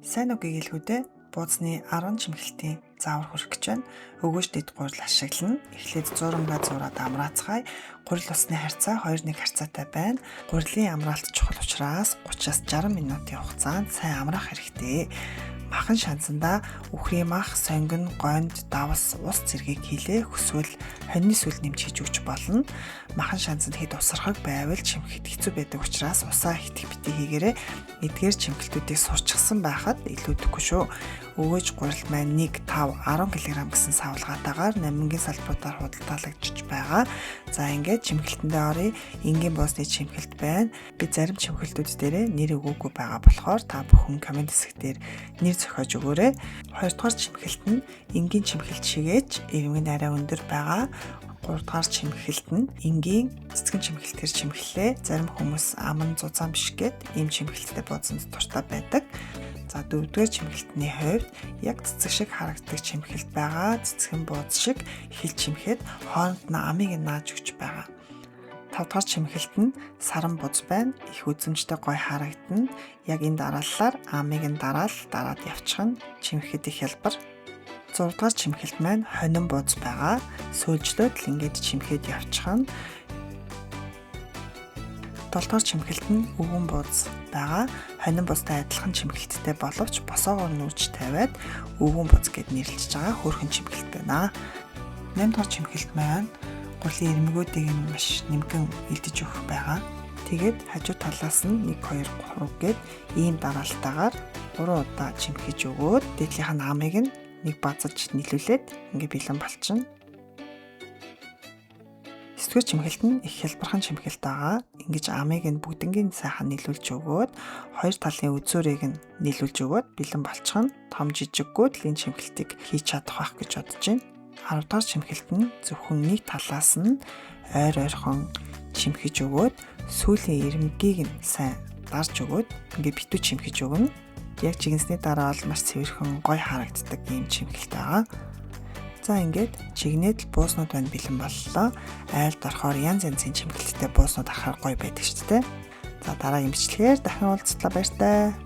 Сайн уу гэгээлгүүдээ бууцны 10 чимгэлтийн заавар хүрэх гэж байна. Өгөөж дэд гурил ашиглана. Эхлээд зурамгаа зураад амраацгаая. Гурил усны харьцаа 2:1 харьцаатай байна. Гурилын амраалт чухал учраас 30-аас 60 минутын хугацаанд сайн амраах хэрэгтэй. Махан шанцандаа үхрийн мах, сонгон, гонд, давс, ус зэргийг хийлээ хүсвэл хоньны сүл нэмж хийж өгч болно. Махан шанцанд хэд усархаг байвал чимхэхэд хэцүү байдаг учраас усаа хитэх битгий хийгээрэй. Эдгээр чимгэлтүүдийг сурчсан байхад илүүдэхгүй шүү. Өгөөж гурил маань 1, 5, 10 кг гэсэн савлгаатаагаар намингийн салбаруудаар худалдаалагдж байгаа. За ингээд чимгэлтэндээ оръё. Энгийн боосны чимгэлт байна. Би зарим чимгэлтүүд дээрээ нэр өгөөгүй байгаа болохоор та бүхэн комент хэсгээр нэр зохиож өгөөрэй. Хоёрдугаар чимгэлт нь энгийн чимгэлт шигээч ирмэг нь арай өндөр байгаа. Гуравдугаар чимгэлт нь энгийн цэцгэн чимгэлтээр чимгэллээ. Зарим хүмүүс аман зузаан биш гэд ийм чимгэлттэй бууцанд дуртай байдаг. За дөрөвдүгээр чимгэлтний хувьд яг цэцэг шиг харагддаг чимгэлт байгаа. Цэцгэн бууз шиг эхэл чимхэд хооронд нь амыг нааж өгч байгаа. Тавдугаар чимгэлт нь саран бууз байна. Их үзэмжтэй гой харагдана. Яг энэ дарааллаар амыг нь дараад явчих нь чимхэд их хялбар. 6 дугаар чимгэлт маань хонин бууз байгаа. Сөөлжлөөд л ингээд чимхэд явчих нь. 7 дугаар чимгэлт нь өвгөн бууз байгаа. Хонин буузтай адилхан чимгэлттэй боловч босоогоор нүүрж тавиад өвгөн бууз гэд нэрлэж байгаа хөөрхөн чимгэлт байна. 8 дугаар чимгэлт маань гурилын ирмэгүүдийг маш нэмгэн илдэж өгөх байгаа. Тэгээд хажуу талаас нь 1, 2, 3 гэд ийм дараалтаагаар 3 удаа чимхэж өгөөд дээдлийнх нь амыг нь нэг базаж нийлүүлээд ингээ бэлэн болчихно. 9-р чимгэлт нь их хялбархан чимгэлт байгаа. Ингэж амыг нь бүгднгийн сайхан нийлүүлж өгөөд хоёр талын үзүүрийг нь нийлүүлж өгөөд бэлэн болчихно. Том жижиггүүд л энэ чимгэлтийг хийж чадах байх гэж бодож байна. 10-р чимгэлт нь зөвхөн нэг талаас нь ойрхон чимхэж өгөөд сүүлийн ирмэгийг нь сайн дарж өгөөд ингээ битүү чимхэж өгнө. Яг чигнсний дараа бол маш цэвэрхэн гой харагддаг ийм чимгэлт байгаа. За ингээд чигнээд бууснууд байна бэлэн боллоо. Айлд орохоор янз янзын чимгэлттэй бууснууд ахаар гоё байдаг шүү дээ. За дараагийн бичлэгээр дахин уулзтлаа баяр таа.